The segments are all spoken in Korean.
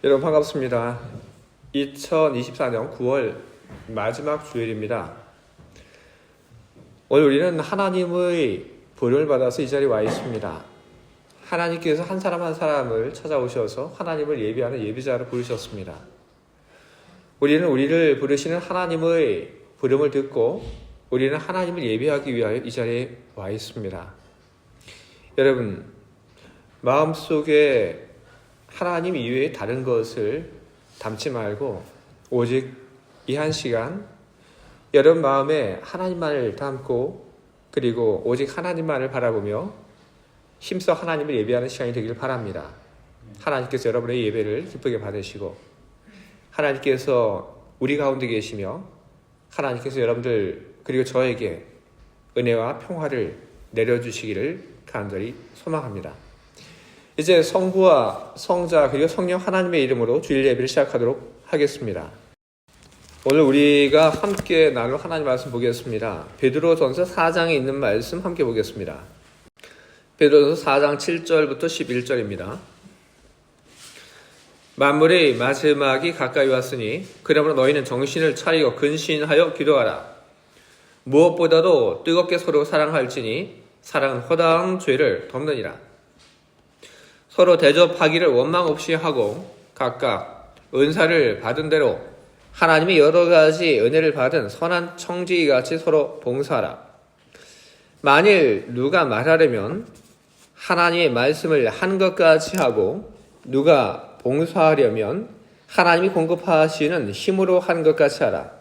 여러분 반갑습니다. 2024년 9월 마지막 주일입니다. 오늘 우리는 하나님의 부름을 받아서 이 자리에 와 있습니다. 하나님께서 한 사람 한 사람을 찾아오셔서 하나님을 예배하는 예배자를 부르셨습니다. 우리는 우리를 부르시는 하나님의 부름을 듣고 우리는 하나님을 예배하기 위하여 이 자리에 와 있습니다. 여러분, 마음속에 하나님 이외에 다른 것을 담지 말고 오직 이 한 시간 여러분 마음에 하나님만을 담고 그리고 오직 하나님만을 바라보며 힘써 하나님을 예배하는 시간이 되길 바랍니다. 하나님께서 여러분의 예배를 기쁘게 받으시고 하나님께서 우리 가운데 계시며 하나님께서 여러분들 그리고 저에게 은혜와 평화를 내려주시기를 간절히 소망합니다. 이제 성부와 성자 그리고 성령 하나님의 이름으로 주일 예배를 시작하도록 하겠습니다. 오늘 우리가 함께 나눌 하나님 말씀 보겠습니다. 베드로전서 4장에 있는 말씀 함께 보겠습니다. 베드로전서 4장 7절부터 11절입니다. 만물의 마지막이 가까이 왔으니 그러므로 너희는 정신을 차리고 근신하여 기도하라. 무엇보다도 뜨겁게 서로 사랑할지니 사랑은 허다한 죄를 덮느니라. 서로 대접하기를 원망 없이 하고 각각 은사를 받은 대로 하나님이 여러 가지 은혜를 받은 선한 청지기같이 서로 봉사하라. 만일 누가 말하려면 하나님의 말씀을 한 것까지 하고 누가 봉사하려면 하나님이 공급하시는 힘으로 한 것같이 하라.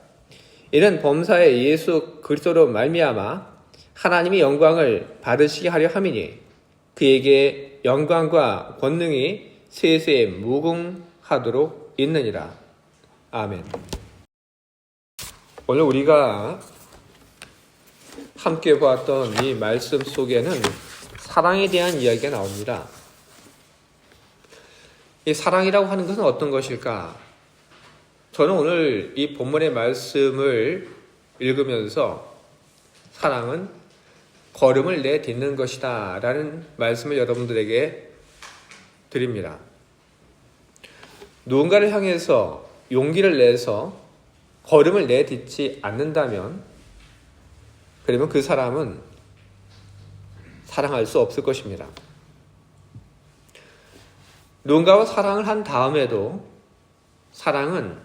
이는 범사의 예수 그리스도로 말미암아 하나님이 영광을 받으시게 하려 함이니 그에게 영광과 권능이 세세에 무궁하도록 있느니라. 아멘. 오늘 우리가 함께 보았던 이 말씀 속에는 사랑에 대한 이야기가 나옵니다. 이 사랑이라고 하는 것은 어떤 것일까? 저는 오늘 이 본문의 말씀을 읽으면서 사랑은 걸음을 내딛는 것이다 라는 말씀을 여러분들에게 드립니다. 누군가를 향해서 용기를 내서 걸음을 내딛지 않는다면 그러면 그 사람은 사랑할 수 없을 것입니다. 누군가와 사랑을 한 다음에도 사랑은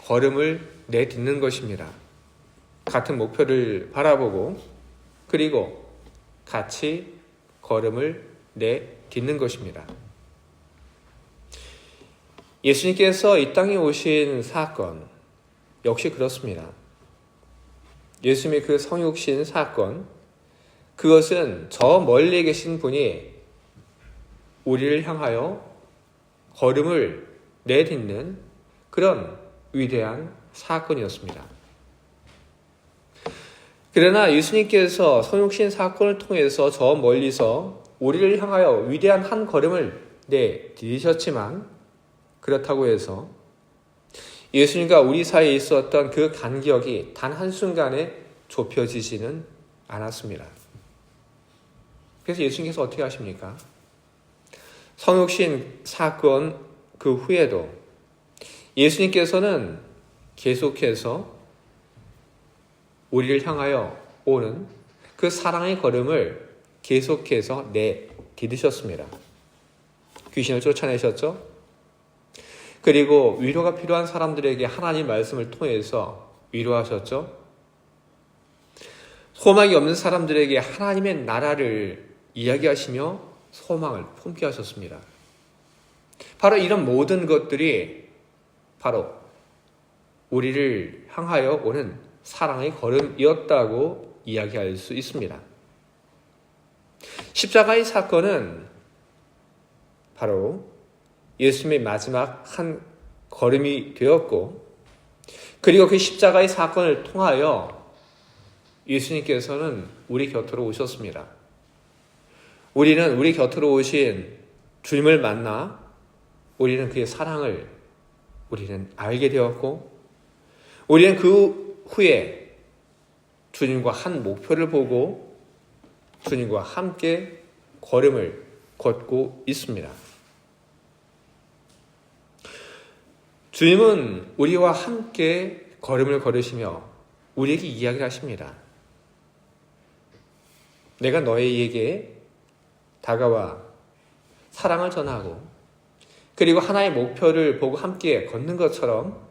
걸음을 내딛는 것입니다. 같은 목표를 바라보고 그리고 같이 걸음을 내딛는 것입니다. 예수님께서 이 땅에 오신 사건 역시 그렇습니다. 예수님의 그 성육신 사건 그것은 저 멀리 계신 분이 우리를 향하여 걸음을 내딛는 그런 위대한 사건이었습니다. 그러나 예수님께서 성육신 사건을 통해서 저 멀리서 우리를 향하여 위대한 한 걸음을 내디디셨지만 그렇다고 해서 예수님과 우리 사이에 있었던 그 간격이 단 한순간에 좁혀지지는 않았습니다. 그래서 예수님께서 어떻게 하십니까? 성육신 사건 그 후에도 예수님께서는 계속해서 우리를 향하여 오는 그 사랑의 걸음을 계속해서 내디디셨습니다. 귀신을 쫓아내셨죠? 그리고 위로가 필요한 사람들에게 하나님 말씀을 통해서 위로하셨죠? 소망이 없는 사람들에게 하나님의 나라를 이야기하시며 소망을 품게 하셨습니다. 바로 이런 모든 것들이 바로 우리를 향하여 오는 사랑의 걸음이었다고 이야기할 수 있습니다. 십자가의 사건은 바로 예수님의 마지막 한 걸음이 되었고 그리고 그 십자가의 사건을 통하여 예수님께서는 우리 곁으로 오셨습니다. 우리는 우리 곁으로 오신 주님을 만나 우리는 그의 사랑을 우리는 알게 되었고 우리는 그 후에 주님과 한 목표를 보고 주님과 함께 걸음을 걷고 있습니다. 주님은 우리와 함께 걸음을 걸으시며 우리에게 이야기를 하십니다. 내가 너희에게 다가와 사랑을 전하고 그리고 하나의 목표를 보고 함께 걷는 것처럼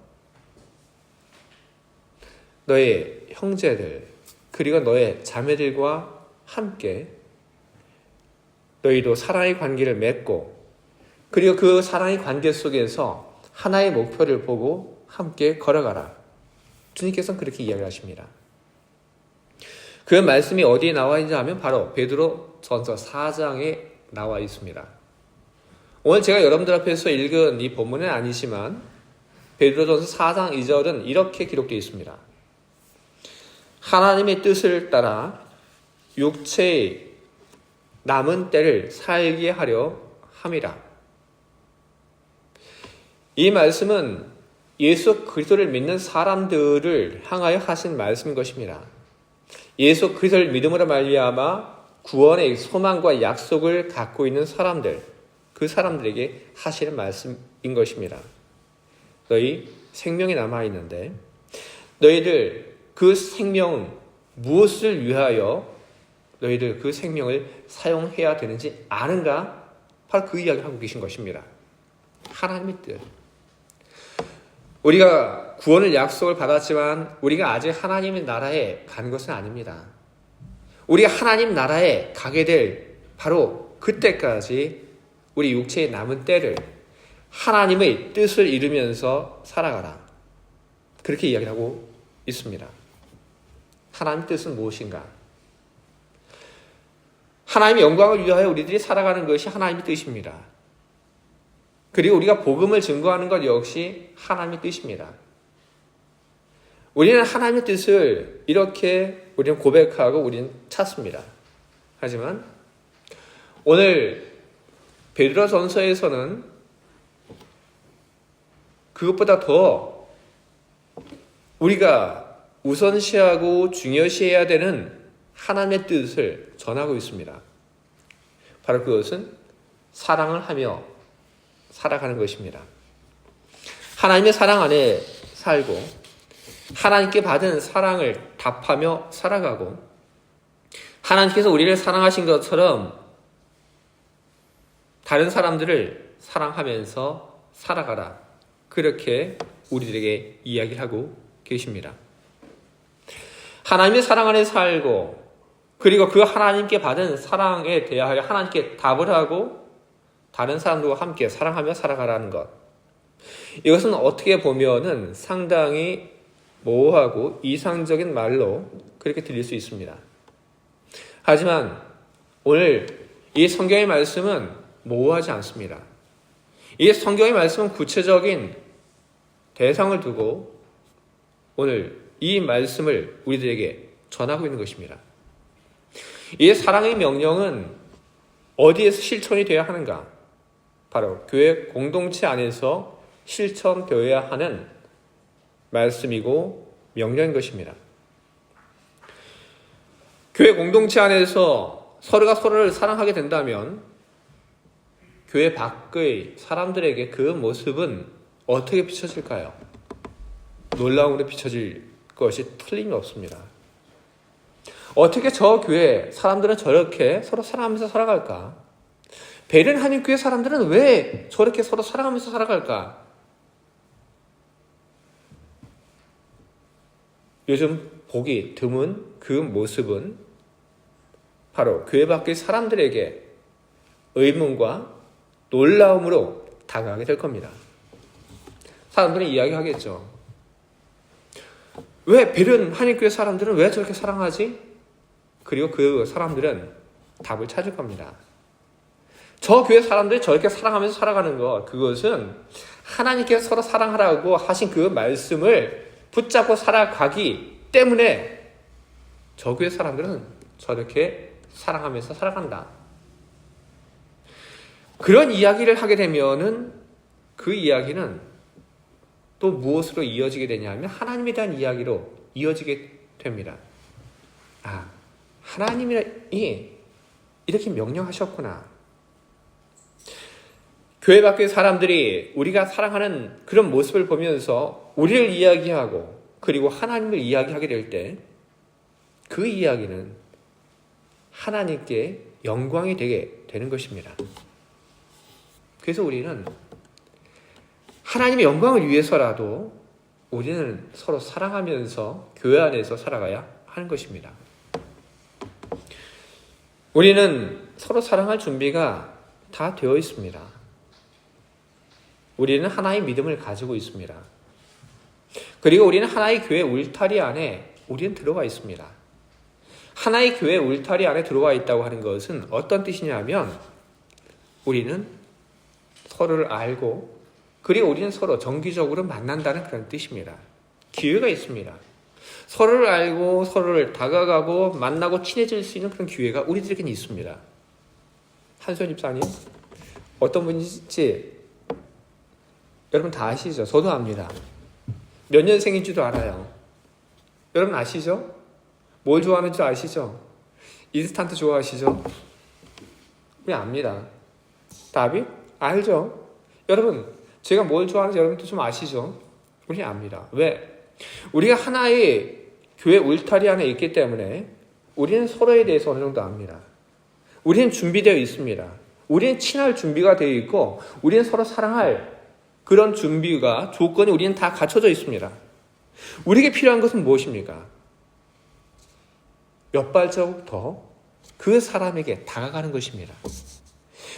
너의 형제들 그리고 너의 자매들과 함께 너희도 사랑의 관계를 맺고 그리고 그 사랑의 관계 속에서 하나의 목표를 보고 함께 걸어가라. 주님께서는 그렇게 이야기를 하십니다. 그 말씀이 어디에 나와 있는지 하면 바로 베드로 전서 4장에 나와 있습니다. 오늘 제가 여러분들 앞에서 읽은 이 본문은 아니지만 베드로 전서 4장 2절은 이렇게 기록되어 있습니다. 하나님의 뜻을 따라 육체의 남은 때를 살게 하려 함이라. 이 말씀은 예수 그리스도를 믿는 사람들을 향하여 하신 말씀인 것입니다. 예수 그리스도를 믿음으로 말미암아 구원의 소망과 약속을 갖고 있는 사람들, 그 사람들에게 하시는 말씀인 것입니다. 너희 생명이 남아있는데 너희들 그 생명 무엇을 위하여 너희들 그 생명을 사용해야 되는지 아는가? 바로 그 이야기를 하고 계신 것입니다. 하나님의 뜻. 우리가 구원을 약속을 받았지만 우리가 아직 하나님의 나라에 간 것은 아닙니다. 우리가 하나님 나라에 가게 될 바로 그때까지 우리 육체의 남은 때를 하나님의 뜻을 이루면서 살아가라. 그렇게 이야기를 하고 있습니다. 하나님의 뜻은 무엇인가? 하나님의 영광을 위하여 우리들이 살아가는 것이 하나님의 뜻입니다. 그리고 우리가 복음을 증거하는 것 역시 하나님의 뜻입니다. 우리는 하나님의 뜻을 이렇게 우리는 고백하고 우리는 찾습니다. 하지만 오늘 베드로전서에서는 그것보다 더 우리가 우선시하고 중요시해야 되는 하나님의 뜻을 전하고 있습니다. 바로 그것은 사랑을 하며 살아가는 것입니다. 하나님의 사랑 안에 살고 하나님께 받은 사랑을 답하며 살아가고 하나님께서 우리를 사랑하신 것처럼 다른 사람들을 사랑하면서 살아가라. 그렇게 우리들에게 이야기를 하고 계십니다. 하나님의 사랑 안에 살고 그리고 그 하나님께 받은 사랑에 대하여 하나님께 답을 하고 다른 사람들과 함께 사랑하며 살아가라는 것. 이것은 어떻게 보면은 상당히 모호하고 이상적인 말로 그렇게 들릴 수 있습니다. 하지만 오늘 이 성경의 말씀은 모호하지 않습니다. 이 성경의 말씀은 구체적인 대상을 두고 오늘 이 말씀을 우리들에게 전하고 있는 것입니다. 이 사랑의 명령은 어디에서 실천이 되어야 하는가? 바로 교회 공동체 안에서 실천되어야 하는 말씀이고 명령인 것입니다. 교회 공동체 안에서 서로가 서로를 사랑하게 된다면 교회 밖의 사람들에게 그 모습은 어떻게 비춰질까요? 놀라움으로 비춰질 것이 틀림없습니다. 어떻게 저 교회 사람들은 저렇게 서로 사랑하면서 살아갈까? 베른하민 교회 사람들은 왜 저렇게 서로 사랑하면서 살아갈까? 요즘 보기 드문 그 모습은 바로 교회 밖의 사람들에게 의문과 놀라움으로 다가가게 될 겁니다. 사람들은 이야기하겠죠. 왜 베른하민 교회 사람들은 왜 저렇게 사랑하지? 그리고 그 사람들은 답을 찾을 겁니다. 저 교회 사람들이 저렇게 사랑하면서 살아가는 것, 그것은 하나님께서 서로 사랑하라고 하신 그 말씀을 붙잡고 살아가기 때문에 저 교회 사람들은 저렇게 사랑하면서 살아간다. 그런 이야기를 하게 되면은 그 이야기는 또 무엇으로 이어지게 되냐면 하나님에 대한 이야기로 이어지게 됩니다. 아, 하나님이 이렇게 명령하셨구나. 교회 밖의 사람들이 우리가 사랑하는 그런 모습을 보면서 우리를 이야기하고 그리고 하나님을 이야기하게 될 때 그 이야기는 하나님께 영광이 되게 되는 것입니다. 그래서 우리는 하나님의 영광을 위해서라도 우리는 서로 사랑하면서 교회 안에서 살아가야 하는 것입니다. 우리는 서로 사랑할 준비가 다 되어 있습니다. 우리는 하나의 믿음을 가지고 있습니다. 그리고 우리는 하나의 교회 울타리 안에 우리는 들어가 있습니다. 하나의 교회 울타리 안에 들어와 있다고 하는 것은 어떤 뜻이냐면 우리는 서로를 알고 그리고 우리는 서로 정기적으로 만난다는 그런 뜻입니다. 기회가 있습니다. 서로를 알고 서로를 다가가고 만나고 친해질 수 있는 그런 기회가 우리들에게는 있습니다. 한소연 집사님 어떤 분인지 여러분 다 아시죠? 저도 압니다. 몇 년생인지도 알아요. 여러분 아시죠? 뭘 좋아하는지 아시죠? 인스턴트 좋아하시죠? 우리 압니다. 답이? 알죠? 여러분 제가 뭘 좋아하는지 여러분도 좀 아시죠? 우리 압니다. 왜? 우리가 하나의 교회 울타리 안에 있기 때문에 우리는 서로에 대해서 어느 정도 압니다. 우리는 준비되어 있습니다. 우리는 친할 준비가 되어 있고 우리는 서로 사랑할 그런 준비가 조건이 우리는 다 갖춰져 있습니다. 우리에게 필요한 것은 무엇입니까? 몇 발자국 더 그 사람에게 다가가는 것입니다.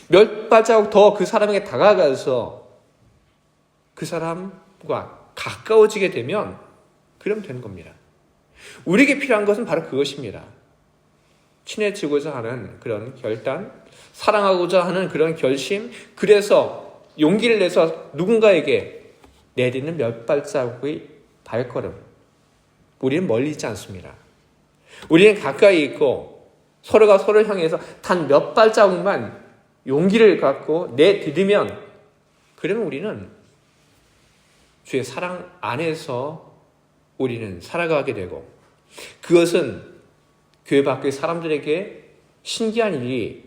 몇 발자국 더 그 사람에게 다가가서 그 사람과 가까워지게 되면 그러면 되는 겁니다. 우리에게 필요한 것은 바로 그것입니다. 친해지고자 하는 그런 결단, 사랑하고자 하는 그런 결심, 그래서 용기를 내서 누군가에게 내딛는 몇 발자국의 발걸음. 우리는 멀리 있지 않습니다. 우리는 가까이 있고 서로가 서로를 향해서 단 몇 발자국만 용기를 갖고 내디디면 그러면 우리는 주의 사랑 안에서 우리는 살아가게 되고 그것은 교회 밖의 사람들에게 신기한 일이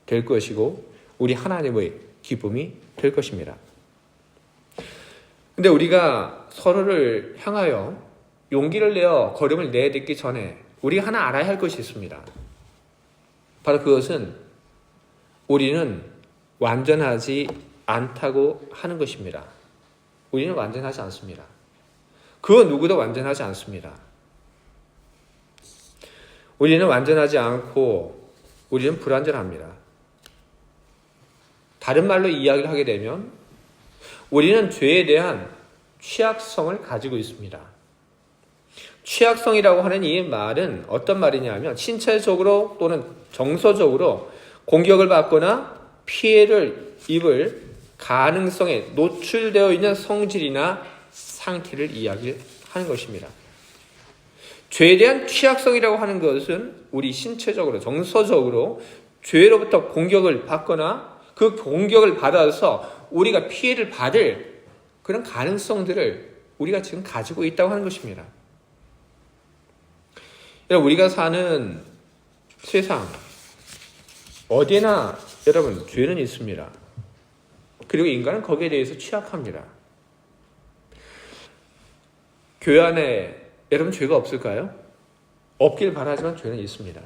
될 것이고 우리 하나님의 기쁨이 될 것입니다. 근데 우리가 서로를 향하여 용기를 내어 걸음을 내딛기 전에 우리가 하나 알아야 할 것이 있습니다. 바로 그것은 우리는 완전하지 않다고 하는 것입니다. 우리는 완전하지 않습니다. 그 누구도 완전하지 않습니다. 우리는 완전하지 않고 우리는 불완전합니다. 다른 말로 이야기를 하게 되면 우리는 죄에 대한 취약성을 가지고 있습니다. 취약성이라고 하는 이 말은 어떤 말이냐면 신체적으로 또는 정서적으로 공격을 받거나 피해를 입을 가능성에 노출되어 있는 성질이나 상태를 이야기하는 것입니다. 죄에 대한 취약성이라고 하는 것은 우리 신체적으로 정서적으로 죄로부터 공격을 받거나 그 공격을 받아서 우리가 피해를 받을 그런 가능성들을 우리가 지금 가지고 있다고 하는 것입니다. 우리가 사는 세상 어디나 여러분 죄는 있습니다. 그리고 인간은 거기에 대해서 취약합니다. 교회 안에 여러분 죄가 없을까요? 없길 바라지만 죄는 있습니다.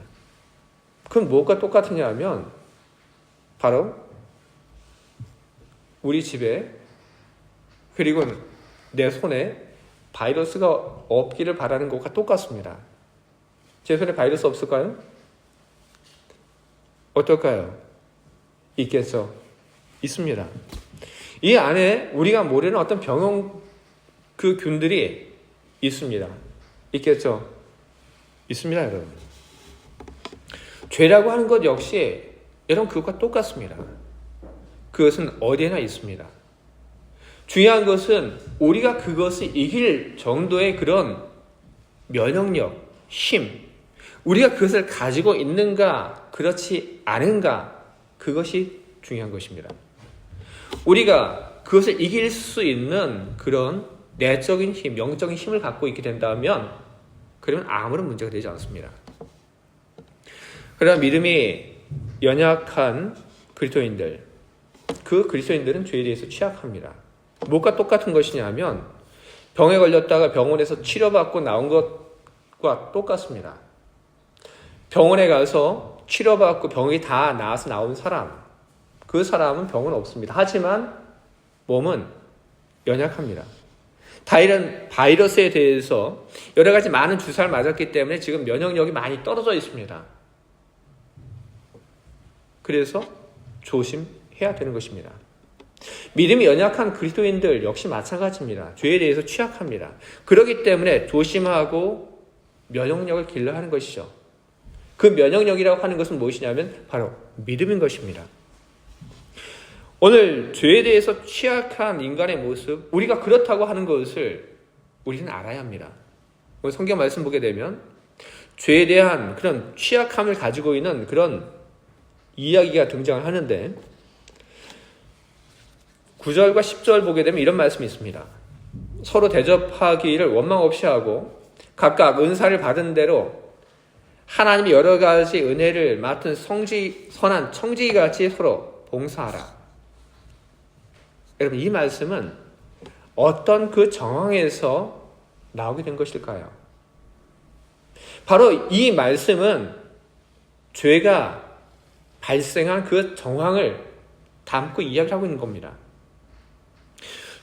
그럼 무엇과 똑같으냐 하면 바로 우리 집에 그리고 내 손에 바이러스가 없기를 바라는 것과 똑같습니다. 제 손에 바이러스 없을까요? 어떨까요? 있겠죠. 있습니다. 이 안에 우리가 모르는 어떤 병원 그 균들이 있습니다. 있겠죠. 있습니다, 여러분. 죄라고 하는 것 역시 여러분 그것과 똑같습니다. 그것은 어디에나 있습니다. 중요한 것은 우리가 그것을 이길 정도의 그런 면역력, 힘, 우리가 그것을 가지고 있는가 그렇지 않은가 그것이 중요한 것입니다. 우리가 그것을 이길 수 있는 그런 내적인 힘, 영적인 힘을 갖고 있게 된다면 그러면 아무런 문제가 되지 않습니다. 그러나 믿음이 연약한 그리스도인들 그 그리스도인들은 죄에 대해서 취약합니다. 뭐가 똑같은 것이냐면 병에 걸렸다가 병원에서 치료받고 나온 것과 똑같습니다. 병원에 가서 치료받고 병이 다 나아서 나온 사람, 그 사람은 병은 없습니다. 하지만 몸은 연약합니다. 다른 바이러스에 대해서 여러 가지 많은 주사를 맞았기 때문에 지금 면역력이 많이 떨어져 있습니다. 그래서 조심해야 되는 것입니다. 믿음이 연약한 그리스도인들 역시 마찬가지입니다. 죄에 대해서 취약합니다. 그렇기 때문에 조심하고 면역력을 길러야 하는 것이죠. 그 면역력이라고 하는 것은 무엇이냐면 바로 믿음인 것입니다. 오늘 죄에 대해서 취약한 인간의 모습, 우리가 그렇다고 하는 것을 우리는 알아야 합니다. 오늘 성경 말씀 보게 되면 죄에 대한 그런 취약함을 가지고 있는 그런 이야기가 등장을 하는데 9절과 10절 보게 되면 이런 말씀이 있습니다. 서로 대접하기를 원망 없이 하고 각각 은사를 받은 대로 하나님이 여러 가지 은혜를 맡은 선한 청지기같이 서로 봉사하라. 여러분, 이 말씀은 어떤 그 정황에서 나오게 된 것일까요? 바로 이 말씀은 죄가 발생한 그 정황을 담고 이야기를 하고 있는 겁니다.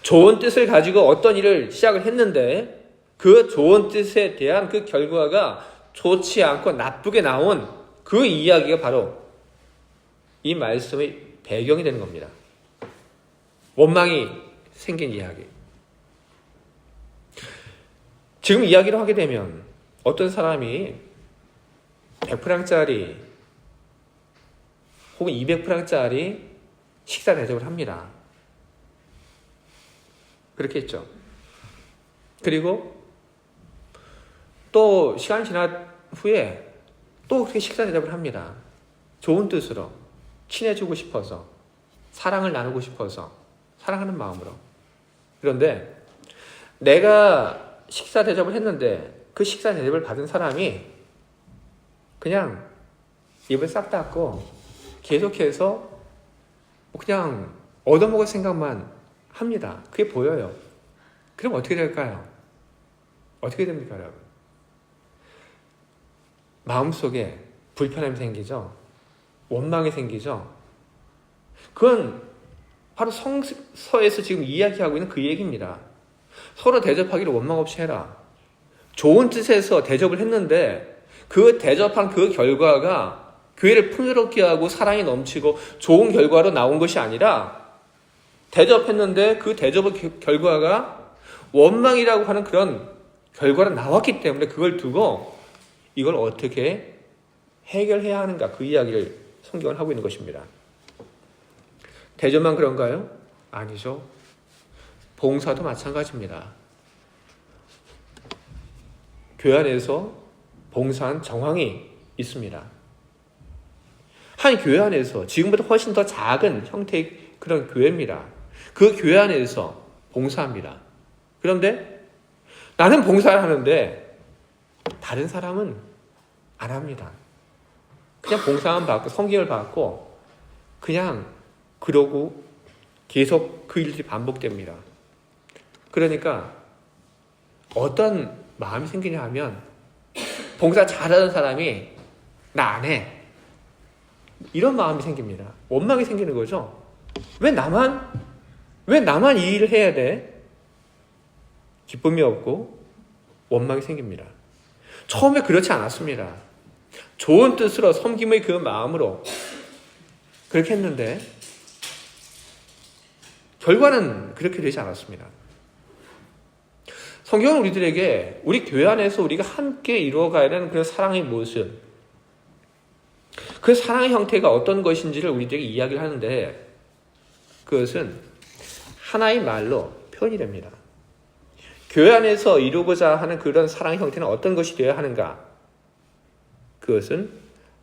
좋은 뜻을 가지고 어떤 일을 시작을 했는데 그 좋은 뜻에 대한 그 결과가 좋지 않고 나쁘게 나온 그 이야기가 바로 이 말씀의 배경이 되는 겁니다. 원망이 생긴 이야기. 지금 이야기를 하게 되면 어떤 사람이 100프랑짜리 혹은 200프랑짜리 식사 대접을 합니다. 그렇게 했죠. 그리고 또 시간이 지난 후에 또 그렇게 식사 대접을 합니다. 좋은 뜻으로 친해지고 싶어서, 사랑을 나누고 싶어서, 사랑하는 마음으로. 그런데 내가 식사 대접을 했는데 그 식사 대접을 받은 사람이 그냥 입을 싹 닫고 계속해서 그냥 얻어먹을 생각만 합니다. 그게 보여요. 그럼 어떻게 될까요? 어떻게 됩니까, 여러분? 마음속에 불편함이 생기죠? 원망이 생기죠? 그건 바로 성서에서 지금 이야기하고 있는 그 얘기입니다. 서로 대접하기를 원망 없이 해라. 좋은 뜻에서 대접을 했는데 그 대접한 그 결과가 교회를 풍요롭게 하고 사랑이 넘치고 좋은 결과로 나온 것이 아니라 대접했는데 그 대접의 결과가 원망이라고 하는 그런 결과로 나왔기 때문에 그걸 두고 이걸 어떻게 해결해야 하는가, 그 이야기를 성경은 하고 있는 것입니다. 대접만 그런가요? 아니죠. 봉사도 마찬가지입니다. 교회 안에서 봉사한 정황이 있습니다. 한 교회 안에서 지금보다 훨씬 더 작은 형태의 그런 교회입니다. 그 교회 안에서 봉사합니다. 그런데 나는 봉사를 하는데 다른 사람은 안 합니다. 그냥 봉사만 받고 성경을 받고 그냥 그러고 계속 그 일들이 반복됩니다. 그러니까 어떤 마음이 생기냐 하면 봉사 잘하는 사람이 나 안 해. 이런 마음이 생깁니다. 원망이 생기는 거죠. 왜 나만 이 일을 해야 돼? 기쁨이 없고 원망이 생깁니다. 처음에 그렇지 않았습니다. 좋은 뜻으로 섬김의 그 마음으로 그렇게 했는데 결과는 그렇게 되지 않았습니다. 성경은 우리들에게 우리 교회 안에서 우리가 함께 이루어가야 하는 그런 사랑의 모습, 그 사랑의 형태가 어떤 것인지를 우리들에게 이야기를 하는데 그것은 하나의 말로 표현이 됩니다. 교회 안에서 이루고자 하는 그런 사랑의 형태는 어떤 것이 되어야 하는가? 그것은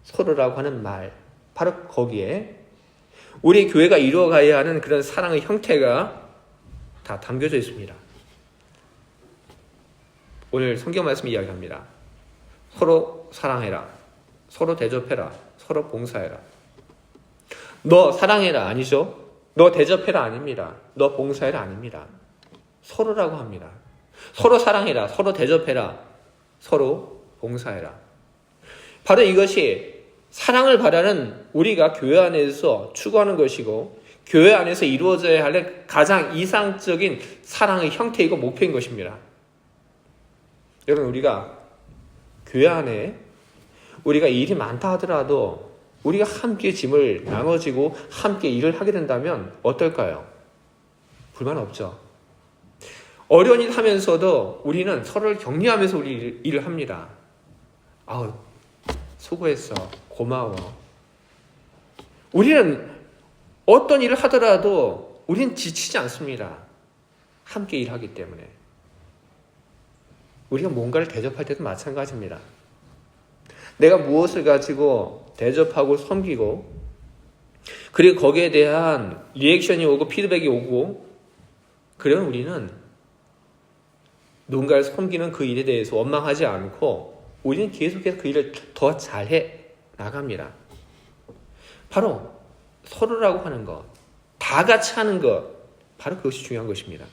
서로라고 하는 말, 바로 거기에 우리 교회가 이루어가야 하는 그런 사랑의 형태가 다 담겨져 있습니다. 오늘 성경 말씀 이야기합니다. 서로 사랑해라. 서로 대접해라. 서로 봉사해라. 너 사랑해라. 아니죠? 너 대접해라 아닙니다. 너 봉사해라 아닙니다. 서로라고 합니다. 서로 사랑해라. 서로 대접해라. 서로 봉사해라. 바로 이것이 사랑을 바라는 우리가 교회 안에서 추구하는 것이고 교회 안에서 이루어져야 할 가장 이상적인 사랑의 형태이고 목표인 것입니다. 여러분, 우리가 교회 안에 우리가 일이 많다 하더라도 우리가 함께 짐을 나눠지고 함께 일을 하게 된다면 어떨까요? 불만 없죠. 어려운 일 하면서도 우리는 서로를 격려하면서 우리 일을 합니다. 아우, 수고했어. 고마워. 우리는 어떤 일을 하더라도 우리는 지치지 않습니다. 함께 일하기 때문에. 우리가 뭔가를 대접할 때도 마찬가지입니다. 내가 무엇을 가지고 대접하고 섬기고 그리고 거기에 대한 리액션이 오고 피드백이 오고 그러면 우리는 누군가를 섬기는 그 일에 대해서 원망하지 않고 우리는 계속해서 그 일을 더 잘해 나갑니다. 바로 서로라고 하는 것, 다 같이 하는 것, 바로 그것이 중요한 것입니다.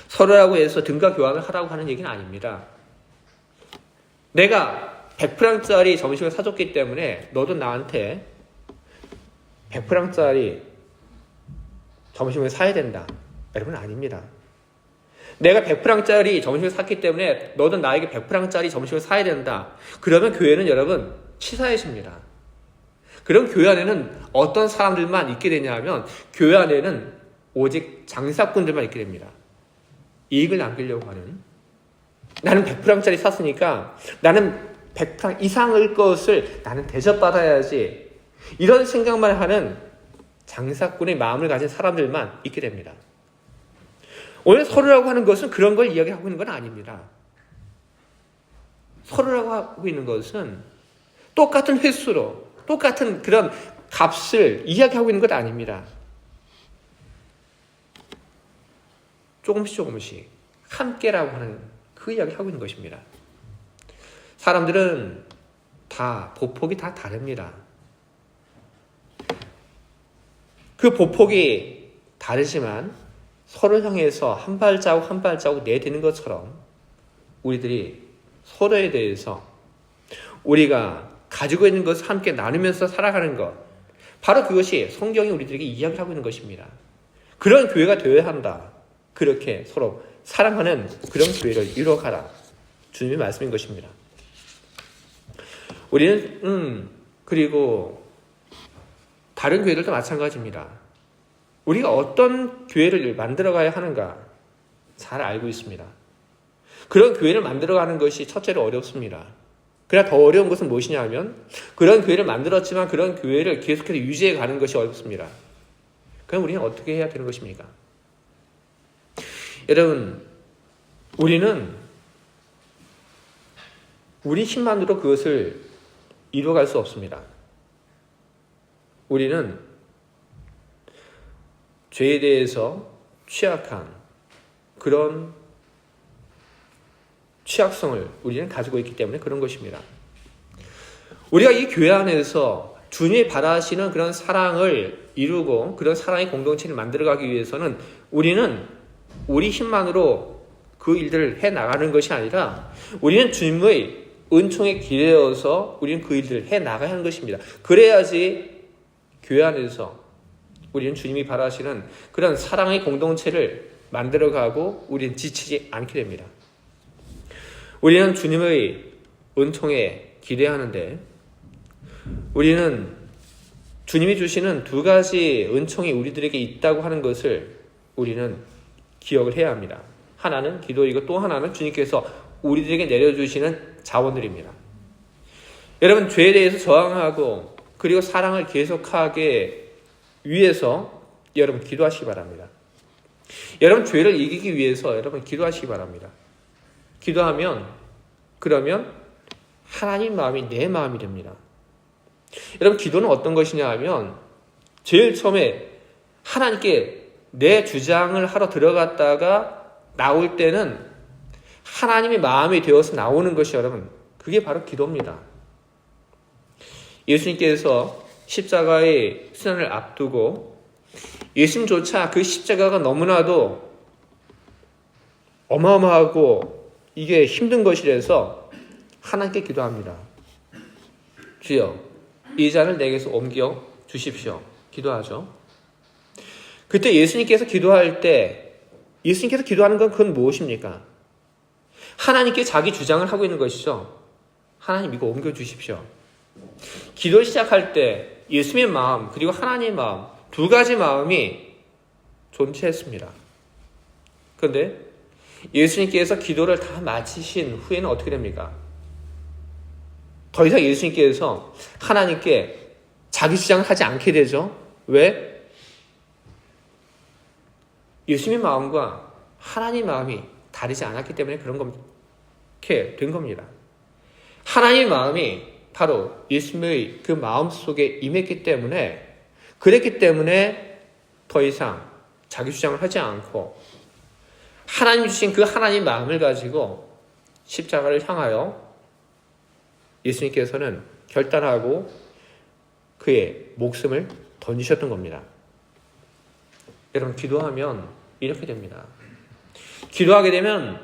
서로라고 해서 등가 교환을 하라고 하는 얘기는 아닙니다. 내가 100프랑짜리 점심을 사줬기 때문에 너도 나한테 100프랑짜리 점심을 사야 된다. 여러분, 아닙니다. 내가 100프랑짜리 점심을 샀기 때문에 너도 나에게 100프랑짜리 점심을 사야 된다. 그러면 교회는 여러분 치사해집니다. 그럼 교회 안에는 어떤 사람들만 있게 되냐 하면 교회 안에는 오직 장사꾼들만 있게 됩니다. 이익을 남기려고 하는, 나는 100프랑짜리 샀으니까 나는 100프랑 이상의 것을 나는 대접받아야지, 이런 생각만 하는 장사꾼의 마음을 가진 사람들만 있게 됩니다. 오늘 서로라고 하는 것은 그런 걸 이야기하고 있는 건 아닙니다. 서로라고 하고 있는 것은 똑같은 횟수로 똑같은 그런 값을 이야기하고 있는 것 아닙니다. 조금씩 함께라고 하는 그 이야기를 하고 있는 것입니다. 사람들은 다 보폭이 다 다릅니다. 그 보폭이 다르지만 서로 향해서 한 발자국 한 발자국 내딛는 것처럼 우리들이 서로에 대해서 우리가 가지고 있는 것을 함께 나누면서 살아가는 것, 바로 그것이 성경이 우리들에게 이야기를 하고 있는 것입니다. 그런 교회가 되어야 한다. 그렇게 서로 사랑하는 그런 교회를 이루어가라. 주님의 말씀인 것입니다. 우리는 그리고 다른 교회들도 마찬가지입니다. 우리가 어떤 교회를 만들어가야 하는가 잘 알고 있습니다. 그런 교회를 만들어가는 것이 첫째로 어렵습니다. 그러나 더 어려운 것은 무엇이냐 하면 그런 교회를 만들었지만 그런 교회를 계속해서 유지해 가는 것이 어렵습니다. 그럼 우리는 어떻게 해야 되는 것입니까? 여러분, 우리는 우리 힘만으로 그것을 이루어갈 수 없습니다. 우리는 죄에 대해서 취약한 그런 취약성을 우리는 가지고 있기 때문에 그런 것입니다. 우리가 이 교회 안에서 주님이 바라시는 그런 사랑을 이루고 그런 사랑의 공동체를 만들어가기 위해서는 우리는 우리 힘만으로 그 일들을 해나가는 것이 아니라 우리는 주님의 은총에 기대어서 우리는 그 일들을 해나가야 하는 것입니다. 그래야지 교회 안에서 우리는 주님이 바라시는 그런 사랑의 공동체를 만들어가고 우리는 지치지 않게 됩니다. 우리는 주님의 은총에 기대하는데 우리는 주님이 주시는 두 가지 은총이 우리들에게 있다고 하는 것을 우리는 기억을 해야 합니다. 하나는 기도이고 또 하나는 주님께서 우리들에게 내려주시는 자원들입니다. 여러분, 죄에 대해서 저항하고 그리고 사랑을 계속하게 위해서 여러분 기도하시기 바랍니다. 여러분, 죄를 이기기 위해서 여러분 기도하시기 바랍니다. 기도하면 그러면 하나님 마음이 내 마음이 됩니다. 여러분, 기도는 어떤 것이냐 하면 제일 처음에 하나님께 내 주장을 하러 들어갔다가 나올 때는 하나님의 마음이 되어서 나오는 것이 여러분 그게 바로 기도입니다. 예수님께서 십자가의 수련을 앞두고 예수님조차 그 십자가가 너무나도 어마어마하고 이게 힘든 것이라서 하나님께 기도합니다. 주여, 이 잔을 내게서 옮겨 주십시오. 기도하죠. 그때 예수님께서 기도할 때 예수님께서 기도하는 건 그건 무엇입니까? 하나님께 자기 주장을 하고 있는 것이죠. 하나님 이거 옮겨 주십시오. 기도를 시작할 때 예수님의 마음 그리고 하나님의 마음 두 가지 마음이 존재했습니다. 그런데 예수님께서 기도를 다 마치신 후에는 어떻게 됩니까? 더 이상 예수님께서 하나님께 자기 주장을 하지 않게 되죠. 왜? 예수님의 마음과 하나님의 마음이 다르지 않았기 때문에 그렇게 된 겁니다. 하나님의 마음이 바로 예수님의 그 마음 속에 임했기 때문에 그랬기 때문에 더 이상 자기 주장을 하지 않고 하나님 주신 그 하나님의 마음을 가지고 십자가를 향하여 예수님께서는 결단하고 그의 목숨을 던지셨던 겁니다. 여러분, 기도하면 이렇게 됩니다. 기도하게 되면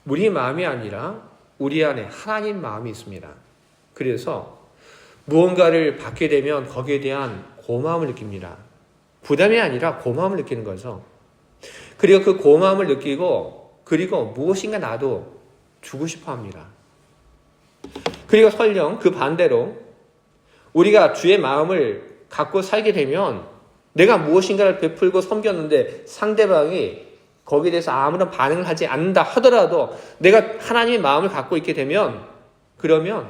우리 마음이 아니라 우리 안에 하나님 마음이 있습니다. 그래서 무언가를 받게 되면 거기에 대한 고마움을 느낍니다. 부담이 아니라 고마움을 느끼는 거죠. 그리고 그 고마움을 느끼고 그리고 무엇인가 나도 주고 싶어 합니다. 그리고 설령 그 반대로 우리가 주의 마음을 갖고 살게 되면 내가 무엇인가를 베풀고 섬겼는데 상대방이 거기에 대해서 아무런 반응을 하지 않는다 하더라도 내가 하나님의 마음을 갖고 있게 되면 그러면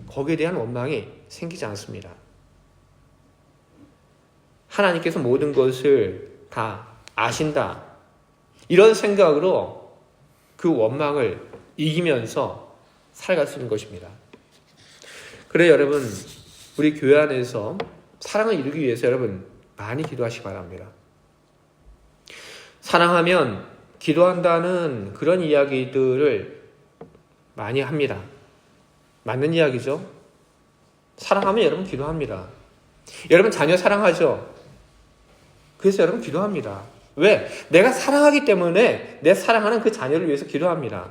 거기에 대한 원망이 생기지 않습니다. 하나님께서 모든 것을 다 아신다. 이런 생각으로 그 원망을 이기면서 살아갈 수 있는 것입니다. 그래 여러분, 우리 교회 안에서 사랑을 이루기 위해서 여러분 많이 기도하시기 바랍니다. 사랑하면 기도한다는 그런 이야기들을 많이 합니다. 맞는 이야기죠? 사랑하면 여러분 기도합니다. 여러분 자녀 사랑하죠? 그래서 여러분 기도합니다. 왜? 내가 사랑하기 때문에 내 사랑하는 그 자녀를 위해서 기도합니다.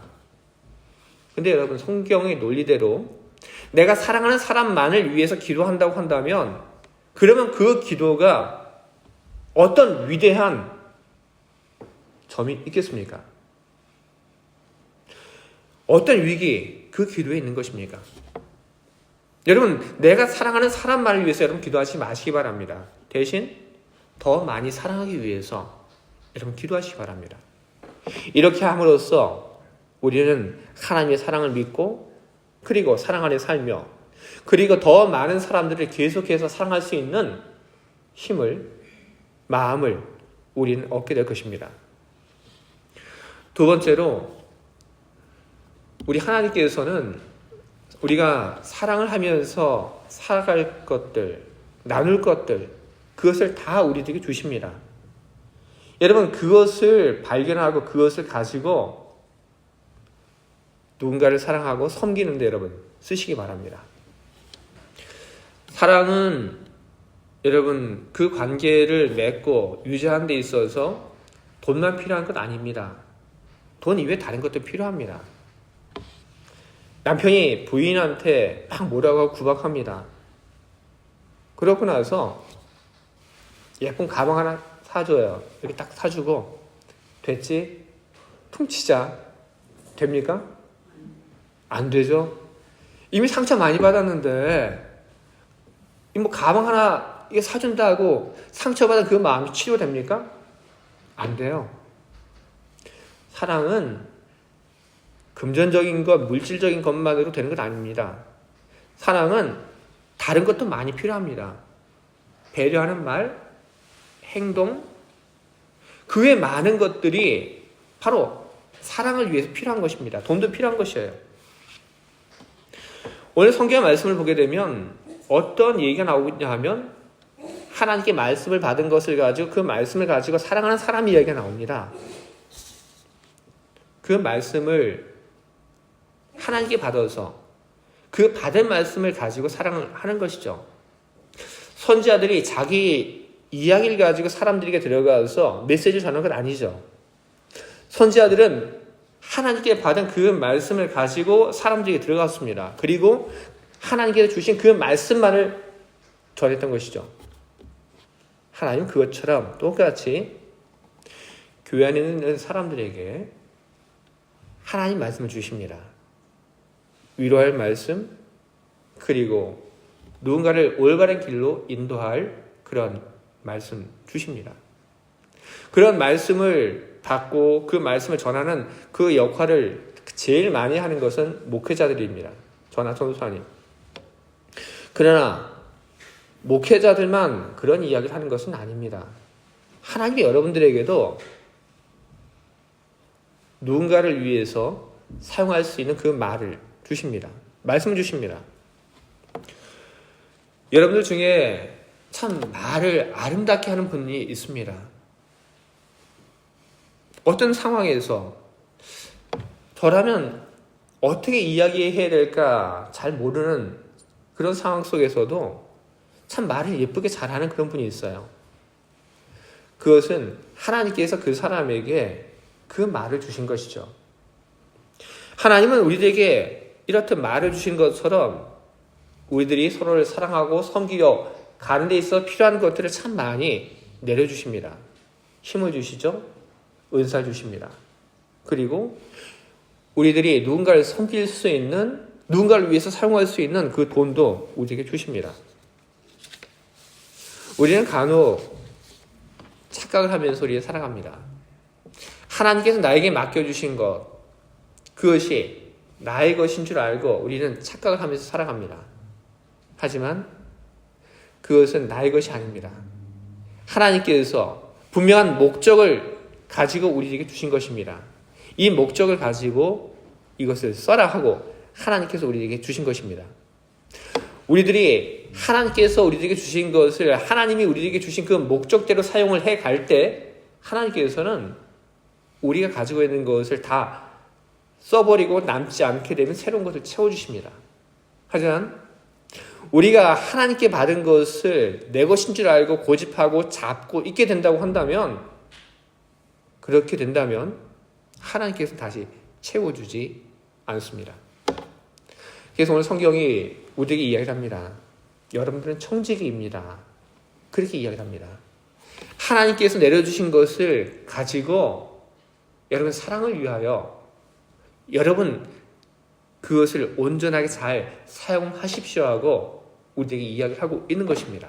근데 여러분 성경의 논리대로 내가 사랑하는 사람만을 위해서 기도한다고 한다면 그러면 그 기도가 어떤 위대한 점이 있겠습니까? 어떤 위기 그 기도에 있는 것입니까? 여러분 내가 사랑하는 사람만을 위해서 여러분 기도하지 마시기 바랍니다. 대신 더 많이 사랑하기 위해서 여러분 기도하시기 바랍니다. 이렇게 함으로써 우리는 하나님의 사랑을 믿고 그리고 사랑 안에 살며 그리고 더 많은 사람들을 계속해서 사랑할 수 있는 힘을 마음을 우리는 얻게 될 것입니다. 두 번째로 우리 하나님께서는 우리가 사랑을 하면서 살아갈 것들, 나눌 것들 그것을 다 우리들에게 주십니다. 여러분 그것을 발견하고 그것을 가지고 누군가를 사랑하고 섬기는 데 여러분 쓰시기 바랍니다. 사랑은 여러분 그 관계를 맺고 유지하는 데 있어서 돈만 필요한 것 아닙니다. 돈 이외에 다른 것도 필요합니다. 남편이 부인한테 막 뭐라고 하고 구박합니다. 그러고 나서 예쁜 가방 하나 사줘요. 이렇게 딱 사주고 됐지? 퉁치자. 됩니까? 안 되죠? 이미 상처 많이 받았는데 뭐 가방 하나 이게 사준다고 상처받은 그 마음이 치료됩니까? 안 돼요. 사랑은 금전적인 것, 물질적인 것만으로 되는 것 아닙니다. 사랑은 다른 것도 많이 필요합니다. 배려하는 말, 행동, 그 외 많은 것들이 바로 사랑을 위해서 필요한 것입니다. 돈도 필요한 것이에요. 오늘 성경 말씀을 보게 되면 어떤 얘기가 나오냐 하면 하나님께 말씀을 받은 것을 가지고 그 말씀을 가지고 사랑하는 사람 이야기가 나옵니다. 그 말씀을 하나님께 받아서 그 받은 말씀을 가지고 사랑을 하는 것이죠. 선지자들이 자기 이야기를 가지고 사람들에게 들어가서 메시지를 전하는 건 아니죠. 선지자들은 하나님께 받은 그 말씀을 가지고 사람들에게 들어갔습니다. 그리고 하나님께서 주신 그 말씀만을 전했던 것이죠. 하나님 그것처럼 똑같이 교회 안에 있는 사람들에게 하나님 말씀을 주십니다. 위로할 말씀, 그리고 누군가를 올바른 길로 인도할 그런 말씀 주십니다. 그런 말씀을 받고 그 말씀을 전하는 그 역할을 제일 많이 하는 것은 목회자들입니다. 저나 전도사님. 그러나 목회자들만 그런 이야기를 하는 것은 아닙니다. 하나님이 여러분들에게도 누군가를 위해서 사용할 수 있는 그 말을 주십니다. 말씀 주십니다. 여러분들 중에 참 말을 아름답게 하는 분이 있습니다. 어떤 상황에서 저라면 어떻게 이야기해야 될까 잘 모르는 그런 상황 속에서도 참 말을 예쁘게 잘하는 그런 분이 있어요. 그것은 하나님께서 그 사람에게 그 말을 주신 것이죠. 하나님은 우리들에게 이렇듯 말을 주신 것처럼 우리들이 서로를 사랑하고 섬기려 가는 데 있어 필요한 것들을 참 많이 내려주십니다. 힘을 주시죠. 은사 주십니다. 그리고 우리들이 누군가를 섬길 수 있는, 누군가를 위해서 사용할 수 있는 그 돈도 우리에게 주십니다. 우리는 간혹 착각을 하면서 우리를 살아갑니다. 하나님께서 나에게 맡겨주신 것, 그것이 나의 것인 줄 알고 우리는 착각을 하면서 살아갑니다. 하지만 그것은 나의 것이 아닙니다. 하나님께서 분명한 목적을 가지고 우리에게 주신 것입니다. 이 목적을 가지고 이것을 써라 하고 하나님께서 우리에게 주신 것입니다. 우리들이 하나님께서 우리에게 주신 것을 하나님이 우리에게 주신 그 목적대로 사용을 해갈 때 하나님께서는 우리가 가지고 있는 것을 다 써버리고 남지 않게 되면 새로운 것을 채워주십니다. 하지만 우리가 하나님께 받은 것을 내 것인 줄 알고 고집하고 잡고 있게 된다고 한다면, 그렇게 된다면 하나님께서 다시 채워주지 않습니다. 그래서 오늘 성경이 우리에게 이야기를 합니다. 여러분들은 청지기입니다. 그렇게 이야기를 합니다. 하나님께서 내려주신 것을 가지고 여러분 사랑을 위하여 여러분 그것을 온전하게 잘 사용하십시오 하고 우리에게 이야기를 하고 있는 것입니다.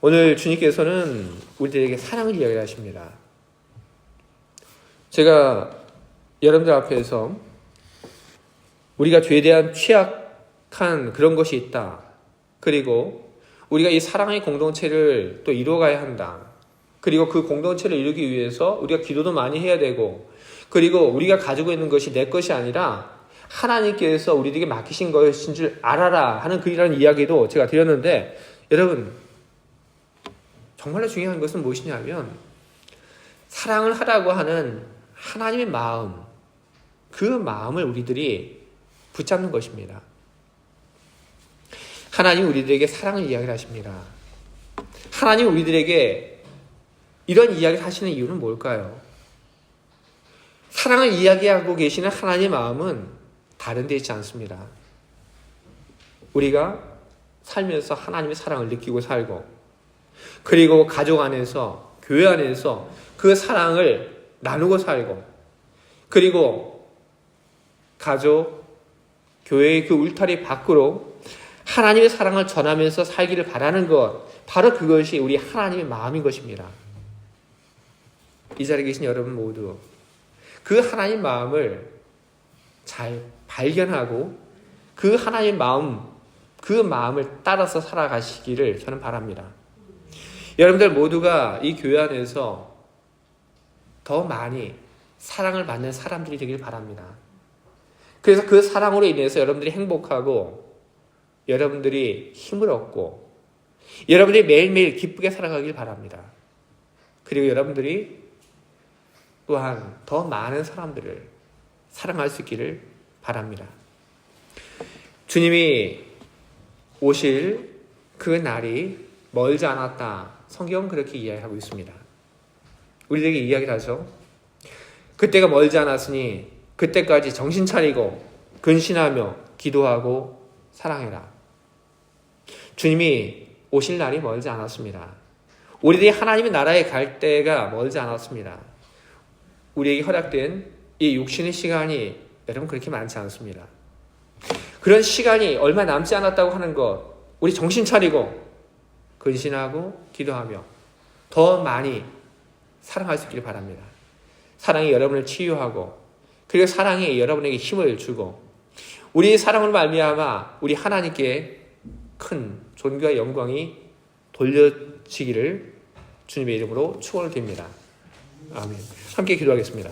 오늘 주님께서는 우리에게 사랑을 이야기하십니다. 제가 여러분들 앞에서 우리가 죄에 대한 취약한 그런 것이 있다. 그리고 우리가 이 사랑의 공동체를 또 이루어가야 한다. 그리고 그 공동체를 이루기 위해서 우리가 기도도 많이 해야 되고, 그리고 우리가 가지고 있는 것이 내 것이 아니라 하나님께서 우리에게 맡기신 것인 줄 알아라 하는 그이라는 이야기도 제가 드렸는데, 여러분 정말로 중요한 것은 무엇이냐면 사랑을 하라고 하는 하나님의 마음, 그 마음을 우리들이 붙잡는 것입니다. 하나님 우리들에게 사랑을 이야기를 하십니다. 하나님 우리들에게 이런 이야기를 하시는 이유는 뭘까요? 사랑을 이야기하고 계시는 하나님의 마음은 다른 데 있지 않습니다. 우리가 살면서 하나님의 사랑을 느끼고 살고, 그리고 가족 안에서, 교회 안에서 그 사랑을 나누고 살고, 그리고 가족, 교회의 그 울타리 밖으로 하나님의 사랑을 전하면서 살기를 바라는 것, 바로 그것이 우리 하나님의 마음인 것입니다. 이 자리에 계신 여러분 모두 그 하나님의 마음을 잘 발견하고 그 하나님의 마음, 그 마음을 따라서 살아가시기를 저는 바랍니다. 여러분들 모두가 이 교회 안에서 더 많이 사랑을 받는 사람들이 되길 바랍니다. 그래서 그 사랑으로 인해서 여러분들이 행복하고 여러분들이 힘을 얻고 여러분들이 매일매일 기쁘게 살아가길 바랍니다. 그리고 여러분들이 또한 더 많은 사람들을 사랑할 수 있기를 바랍니다. 주님이 오실 그 날이 멀지 않았다. 성경은 그렇게 이야기하고 있습니다. 우리에게 이야기를 하죠. 그때가 멀지 않았으니 그때까지 정신 차리고 근신하며 기도하고 사랑해라. 주님이 오실 날이 멀지 않았습니다. 우리들이 하나님의 나라에 갈 때가 멀지 않았습니다. 우리에게 허락된 이 육신의 시간이 여러분 그렇게 많지 않습니다. 그런 시간이 얼마 남지 않았다고 하는 것, 우리 정신 차리고 근신하고 기도하며 더 많이 사랑할 수 있기를 바랍니다. 사랑이 여러분을 치유하고 그리고 사랑이 여러분에게 힘을 주고 우리의 사랑으로 말미암아 우리 하나님께 큰 존귀와 영광이 돌려지기를 주님의 이름으로 축원을 드립니다. 아멘. 함께 기도하겠습니다.